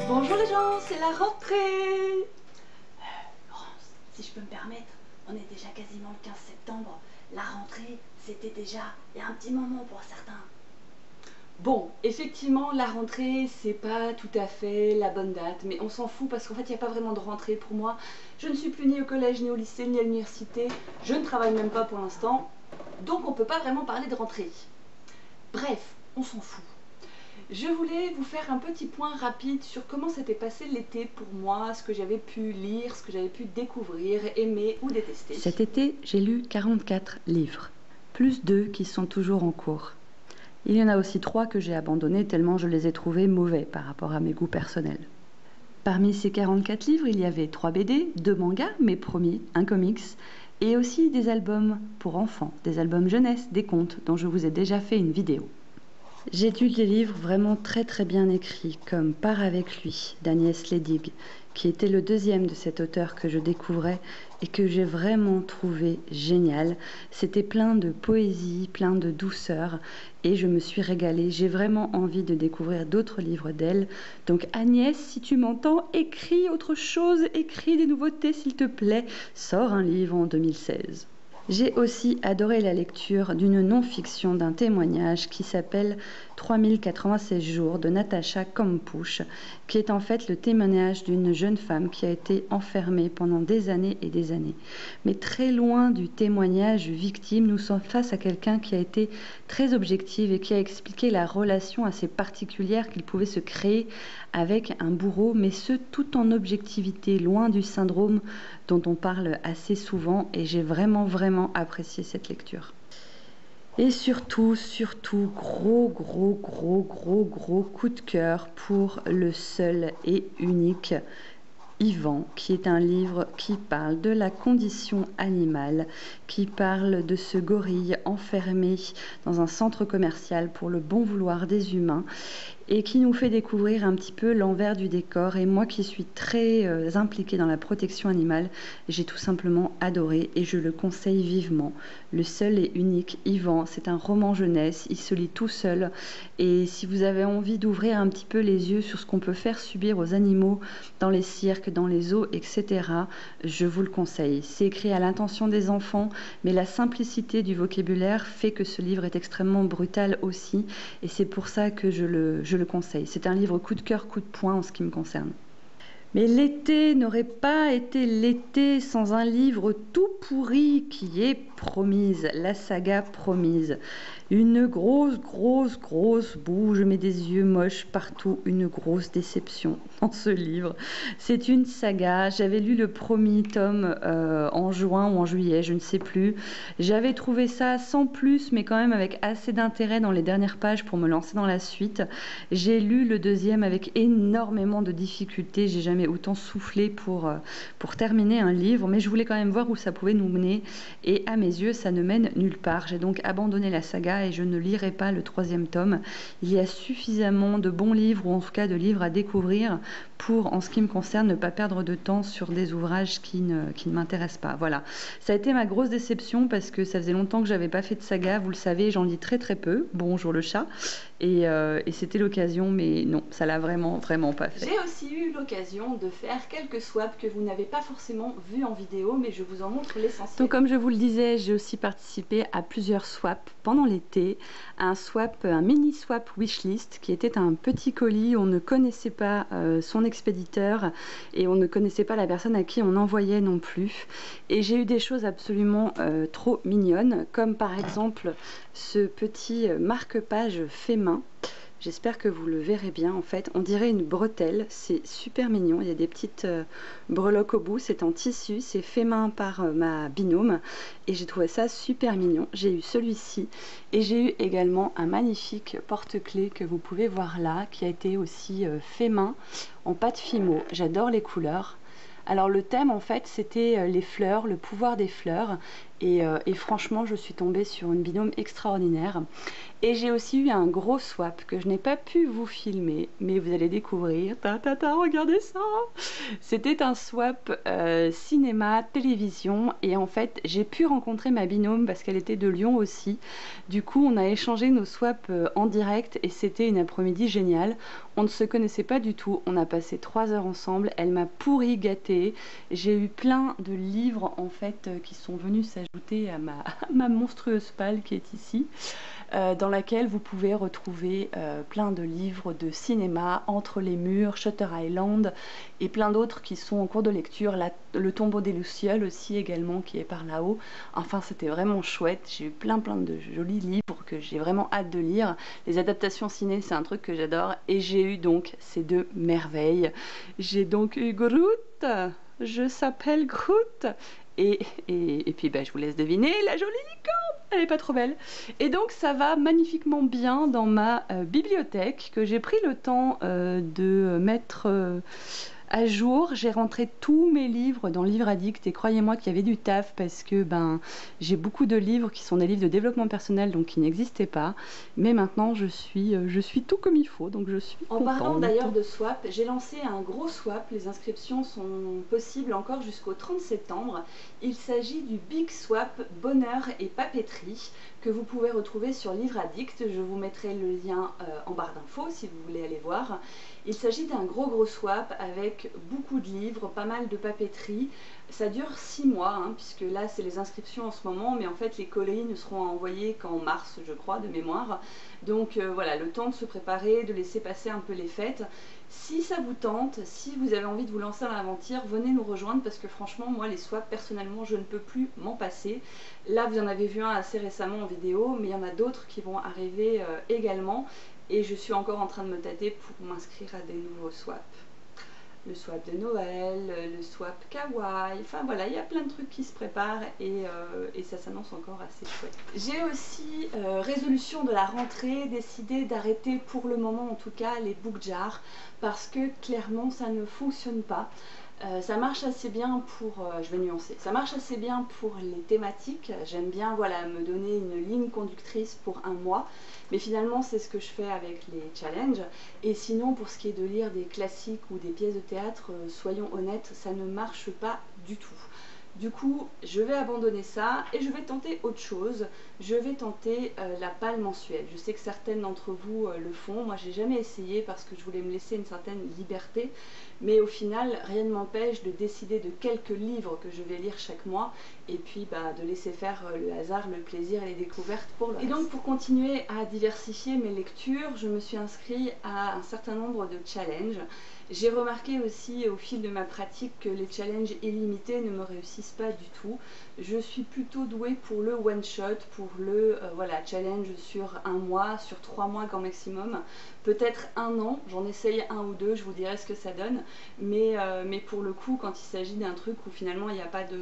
Bonjour les gens, c'est la rentrée. Laurence, si je peux me permettre, on est déjà quasiment le 15 septembre. La rentrée, c'était déjà il y a un petit moment pour certains. Bon, effectivement, la rentrée, c'est pas tout à fait la bonne date, mais on s'en fout parce qu'en fait, il n'y a pas vraiment de rentrée pour moi. Je ne suis plus ni au collège, ni au lycée, ni à l'université. Je ne travaille même pas pour l'instant, donc on peut pas vraiment parler de rentrée. Bref, on s'en fout. Je voulais vous faire un petit point rapide sur comment s'était passé l'été pour moi, ce que j'avais pu lire, ce que j'avais pu découvrir, aimer ou détester. Cet été, j'ai lu 44 livres, plus 2 qui sont toujours en cours. Il y en a aussi 3 que j'ai abandonnés tellement je les ai trouvés mauvais par rapport à mes goûts personnels. Parmi ces 44 livres, il y avait 3 BD, 2 mangas, mes premiers, un comics, et aussi des albums pour enfants, des albums jeunesse, des contes dont je vous ai déjà fait une vidéo. J'ai lu des livres vraiment très bien écrits, comme Pars avec lui d'Agnès Ledig, qui était le deuxième de cet auteur que je découvrais et que j'ai vraiment trouvé génial. C'était plein de poésie, plein de douceur et je me suis régalée. J'ai vraiment envie de découvrir d'autres livres d'elle. Donc Agnès, si tu m'entends, écris autre chose, écris des nouveautés s'il te plaît. Sors un livre en 2016. J'ai aussi adoré la lecture d'une non-fiction d'un témoignage qui s'appelle 3096 jours de Natacha Kampusch, qui est en fait le témoignage d'une jeune femme qui a été enfermée pendant des années et des années. Mais très loin du témoignage victime, nous sommes face à quelqu'un qui a été très objectif et qui a expliqué la relation assez particulière qu'il pouvait se créer avec un bourreau, mais ce tout en objectivité, loin du syndrome dont on parle assez souvent, et j'ai vraiment apprécié cette lecture. Et surtout, gros coup de cœur pour le seul et unique Yvan, qui est un livre qui parle de la condition animale, qui parle de ce gorille enfermé dans un centre commercial pour le bon vouloir des humains et qui nous fait découvrir un petit peu l'envers du décor. Et moi qui suis très impliquée dans la protection animale, j'ai tout simplement adoré et je le conseille vivement. Le seul et unique Yvan, c'est un roman jeunesse, il se lit tout seul et si vous avez envie d'ouvrir un petit peu les yeux sur ce qu'on peut faire subir aux animaux dans les cirques, dans les zoos, etc., je vous le conseille. C'est écrit à l'intention des enfants, mais la simplicité du vocabulaire fait que ce livre est extrêmement brutal aussi et c'est pour ça que je le conseille. C'est un livre coup de cœur, coup de poing en ce qui me concerne. Mais l'été n'aurait pas été l'été sans un livre tout pourri qui est Promise, la saga Promise. Une grosse boue, je mets des yeux moches partout, une grosse déception dans ce livre. C'est une saga, j'avais lu le premier tome en juin ou en juillet, je ne sais plus. J'avais trouvé ça sans plus, mais quand même avec assez d'intérêt dans les dernières pages pour me lancer dans la suite. J'ai lu le deuxième avec énormément de difficultés, j'ai jamais autant soufflé pour terminer un livre, mais je voulais quand même voir où ça pouvait nous mener, et à mes yeux, ça ne mène nulle part. J'ai donc abandonné la saga et je ne lirai pas le troisième tome. Il y a suffisamment de bons livres, ou en tout cas de livres à découvrir, pour, en ce qui me concerne, ne pas perdre de temps sur des ouvrages qui ne m'intéressent pas. Voilà, ça a été ma grosse déception parce que ça faisait longtemps que j'avais pas fait de saga, vous le savez, j'en lis très peu. Bonjour le chat. Et c'était l'occasion, mais non, ça l'a vraiment pas fait. J'ai aussi eu l'occasion de faire quelques swaps que vous n'avez pas forcément vus en vidéo, mais je vous en montre l'essentiel. Donc comme je vous le disais, j'ai aussi participé à plusieurs swaps pendant l'été. Un mini swap wishlist qui était un petit colis, on ne connaissait pas son expéditeur et on ne connaissait pas la personne à qui on envoyait non plus. Et j'ai eu des choses absolument trop mignonnes, comme par exemple ce petit marque-page fait main. J'espère que vous le verrez bien. En fait, on dirait une bretelle, c'est super mignon. Il y a des petites breloques au bout, c'est en tissu, c'est fait main par ma binôme et j'ai trouvé ça super mignon. J'ai eu celui-ci et j'ai eu également un magnifique porte-clés que vous pouvez voir là, qui a été aussi fait main en pâte Fimo. J'adore les couleurs. Alors le thème en fait c'était les fleurs, le pouvoir des fleurs, Et franchement, je suis tombée sur une binôme extraordinaire. Et j'ai aussi eu un gros swap que je n'ai pas pu vous filmer, mais vous allez découvrir. Regardez ça! C'était un swap cinéma-télévision. Et en fait, j'ai pu rencontrer ma binôme parce qu'elle était de Lyon aussi. Du coup, on a échangé nos swaps en direct et c'était une après-midi géniale. On ne se connaissait pas du tout. On a passé 3 heures ensemble. Elle m'a pourri gâtée. J'ai eu plein de livres en fait qui sont venus s'ajouter à ma monstrueuse palle qui est ici, dans laquelle vous pouvez retrouver plein de livres de cinéma, Entre les murs, Shutter Island et plein d'autres qui sont en cours de lecture. Le tombeau des Lucioles aussi également qui est par là-haut. Enfin, c'était vraiment chouette. J'ai eu plein de jolis livres que j'ai vraiment hâte de lire. Les adaptations ciné, c'est un truc que j'adore. Et j'ai eu donc ces 2 merveilles. J'ai donc eu Groot. Je s'appelle Groot. Et puis je vous laisse deviner, la jolie licorne, elle est pas trop belle. Et donc ça va magnifiquement bien dans ma bibliothèque que j'ai pris le temps de mettre à jour. J'ai rentré tous mes livres dans Livre Addict et croyez-moi qu'il y avait du taf parce que j'ai beaucoup de livres qui sont des livres de développement personnel donc qui n'existaient pas. Mais maintenant je suis tout comme il faut, donc je suis contente. En parlant d'ailleurs de swap, j'ai lancé un gros swap. Les inscriptions sont possibles encore jusqu'au 30 septembre. Il s'agit du Big Swap Bonheur et Papeterie que vous pouvez retrouver sur Livre Addict. Je vous mettrai le lien en barre d'infos si vous voulez aller voir. Il s'agit d'un gros swap avec beaucoup de livres, pas mal de papeterie. Ça dure 6 mois, puisque là c'est les inscriptions en ce moment, mais en fait les colis ne seront envoyés qu'en mars, je crois, de mémoire. Donc voilà, le temps de se préparer, de laisser passer un peu les fêtes. Si ça vous tente, si vous avez envie de vous lancer dans l'aventure, venez nous rejoindre parce que franchement, moi les swaps, personnellement, je ne peux plus m'en passer. Là, vous en avez vu un assez récemment en vidéo, mais il y en a d'autres qui vont arriver également. Et je suis encore en train de me tâter pour m'inscrire à des nouveaux swaps. Le swap de Noël, le swap kawaii, enfin voilà, il y a plein de trucs qui se préparent et ça s'annonce encore assez chouette. J'ai aussi, résolution de la rentrée, décidé d'arrêter pour le moment en tout cas les book jars parce que clairement ça ne fonctionne pas. Ça marche assez bien pour, je vais nuancer, ça marche assez bien pour les thématiques. J'aime bien voilà, me donner une ligne conductrice pour un mois, mais finalement c'est ce que je fais avec les challenges. Et sinon pour ce qui est de lire des classiques ou des pièces de théâtre, soyons honnêtes, ça ne marche pas du tout. Du coup, je vais abandonner ça et je vais tenter autre chose. Je vais tenter la palle mensuelle. Je sais que certaines d'entre vous le font. Moi, j'ai jamais essayé parce que je voulais me laisser une certaine liberté. Mais au final, rien ne m'empêche de décider de quelques livres que je vais lire chaque mois et puis de laisser faire le hasard, le plaisir et les découvertes pour le reste. Et donc, pour continuer à diversifier mes lectures, je me suis inscrite à un certain nombre de challenges. J'ai remarqué aussi au fil de ma pratique que les challenges illimités ne me réussissent pas du tout. Je suis plutôt douée pour le one shot, pour le challenge sur un mois, sur 3 mois grand maximum, peut-être 1 an, j'en essaye 1 ou 2, je vous dirai ce que ça donne, mais pour le coup quand il s'agit d'un truc où finalement il n'y a pas de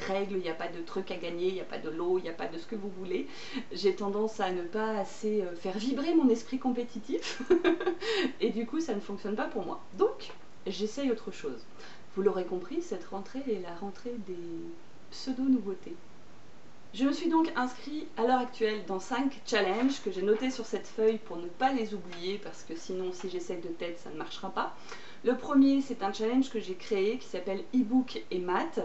règles, il n'y a pas de truc à gagner, il n'y a pas de lot, il n'y a pas de ce que vous voulez, j'ai tendance à ne pas assez faire vibrer mon esprit compétitif et du coup ça ne fonctionne pas pour moi. Donc j'essaye autre chose. Vous l'aurez compris, cette rentrée est la rentrée des pseudo-nouveautés. Je me suis donc inscrite à l'heure actuelle dans 5 challenges que j'ai notés sur cette feuille pour ne pas les oublier parce que sinon si j'essaie de tête ça ne marchera pas. Le premier c'est un challenge que j'ai créé qui s'appelle e-book et maths.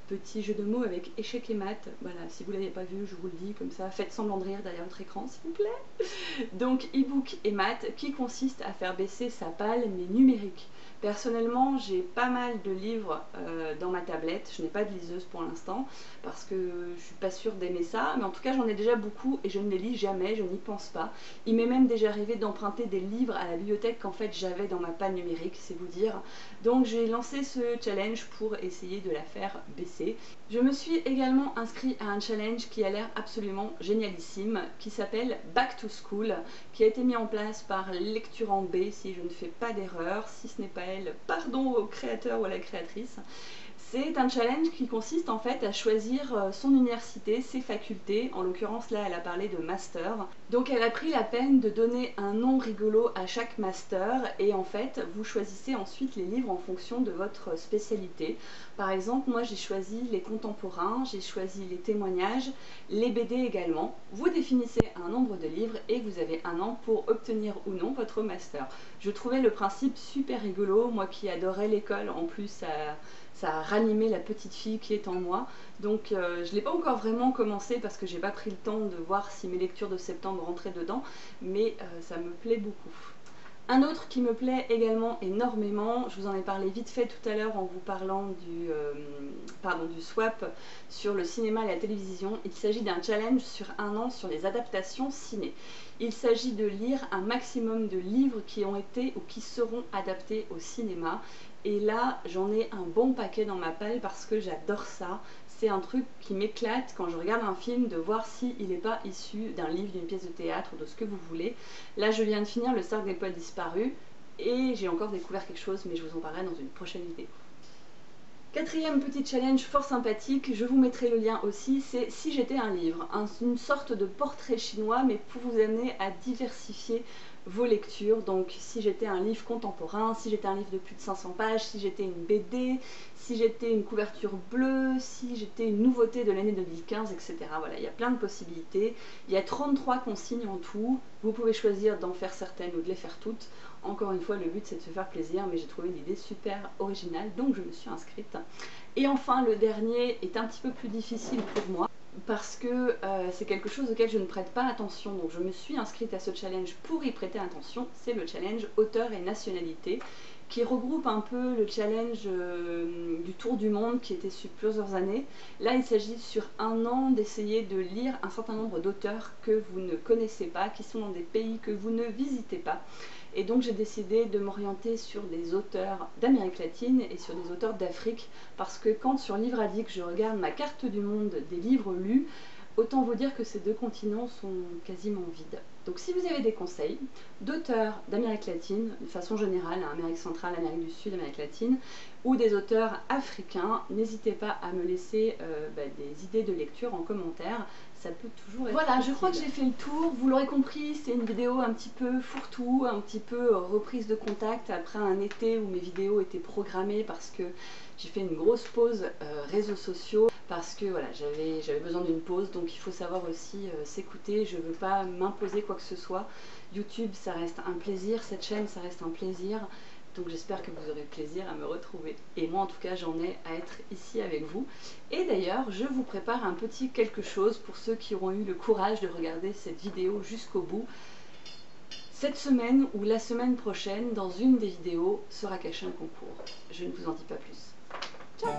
Petit jeu de mots avec échec et maths. Voilà, si vous ne l'avez pas vu, je vous le dis comme ça, faites semblant de rire derrière votre écran s'il vous plaît. Donc e-book et maths qui consiste à faire baisser sa palle mais numérique. Personnellement, j'ai pas mal de livres dans ma tablette. Je n'ai pas de liseuse pour l'instant parce que je suis pas sûre d'aimer ça. Mais en tout cas, j'en ai déjà beaucoup et je ne les lis jamais, je n'y pense pas. Il m'est même déjà arrivé d'emprunter des livres à la bibliothèque qu'en fait j'avais dans ma palle numérique, c'est vous dire. Donc j'ai lancé ce challenge pour essayer de la faire baisser. Je me suis également inscrite à un challenge qui a l'air absolument génialissime, qui s'appelle Back to School, qui a été mis en place par Lecturant B, si je ne fais pas d'erreur, si ce n'est pas elle, pardon au créateur ou à la créatrice. C'est un challenge qui consiste en fait à choisir son université, ses facultés. En l'occurrence là elle a parlé de master. Donc elle a pris la peine de donner un nom rigolo à chaque master et en fait vous choisissez ensuite les livres en fonction de votre spécialité. Par exemple moi j'ai choisi les contemporains, j'ai choisi les témoignages, les BD également. Vous définissez un nombre de livres et vous avez un an pour obtenir ou non votre master. Je trouvais le principe super rigolo, moi qui adorais l'école, en plus ça a ranimé la petite fille qui est en moi. Donc je ne l'ai pas encore vraiment commencé parce que j'ai pas pris le temps de voir si mes lectures de septembre rentraient dedans, mais ça me plaît beaucoup. Un autre qui me plaît également énormément, je vous en ai parlé vite fait tout à l'heure en vous parlant du swap sur le cinéma et la télévision. Il s'agit d'un challenge sur un an sur les adaptations ciné. Il s'agit de lire un maximum de livres qui ont été ou qui seront adaptés au cinéma. Et là, j'en ai un bon paquet dans ma palle parce que j'adore ça. C'est un truc qui m'éclate quand je regarde un film de voir s'il n'est pas issu d'un livre, d'une pièce de théâtre ou de ce que vous voulez. Là, je viens de finir Le Cercle des Poètes Disparus et j'ai encore découvert quelque chose, mais je vous en parlerai dans une prochaine vidéo. Quatrième petit challenge fort sympathique, je vous mettrai le lien aussi, c'est Si j'étais un livre, une sorte de portrait chinois mais pour vous amener à diversifier vos lectures. Donc si j'étais un livre contemporain, si j'étais un livre de plus de 500 pages, si j'étais une BD, si j'étais une couverture bleue, si j'étais une nouveauté de l'année 2015, etc. Voilà, il y a plein de possibilités. Il y a 33 consignes en tout. Vous pouvez choisir d'en faire certaines ou de les faire toutes. Encore une fois, le but c'est de se faire plaisir, mais j'ai trouvé l'idée super originale, donc je me suis inscrite. Et enfin, le dernier est un petit peu plus difficile pour moi, parce que c'est quelque chose auquel je ne prête pas attention, donc je me suis inscrite à ce challenge pour y prêter attention. C'est le challenge auteur et nationalité, qui regroupe un peu le challenge du tour du monde qui était sur plusieurs années. Là il s'agit sur un an d'essayer de lire un certain nombre d'auteurs que vous ne connaissez pas, qui sont dans des pays que vous ne visitez pas. Et donc j'ai décidé de m'orienter sur des auteurs d'Amérique latine et sur des auteurs d'Afrique, parce que quand sur Livre Addict je regarde ma carte du monde des livres lus, autant vous dire que ces deux continents sont quasiment vides. Donc si vous avez des conseils d'auteurs d'Amérique latine, de façon générale, Amérique centrale, Amérique du Sud, Amérique latine, ou des auteurs africains, n'hésitez pas à me laisser des idées de lecture en commentaire. Ça peut toujours être Voilà, utile. Je crois que j'ai fait le tour. Vous l'aurez compris, c'est une vidéo un petit peu fourre-tout, un petit peu reprise de contact après un été où mes vidéos étaient programmées parce que j'ai fait une grosse pause réseaux sociaux, parce que voilà, j'avais besoin d'une pause, donc il faut savoir aussi s'écouter. Je ne veux pas m'imposer quoi que ce soit. YouTube, ça reste un plaisir, cette chaîne, ça reste un plaisir. Donc j'espère que vous aurez plaisir à me retrouver. Et moi en tout cas j'en ai à être ici avec vous. Et d'ailleurs je vous prépare un petit quelque chose pour ceux qui auront eu le courage de regarder cette vidéo jusqu'au bout. Cette semaine ou la semaine prochaine, dans une des vidéos, sera caché un concours. Je ne vous en dis pas plus. Ciao!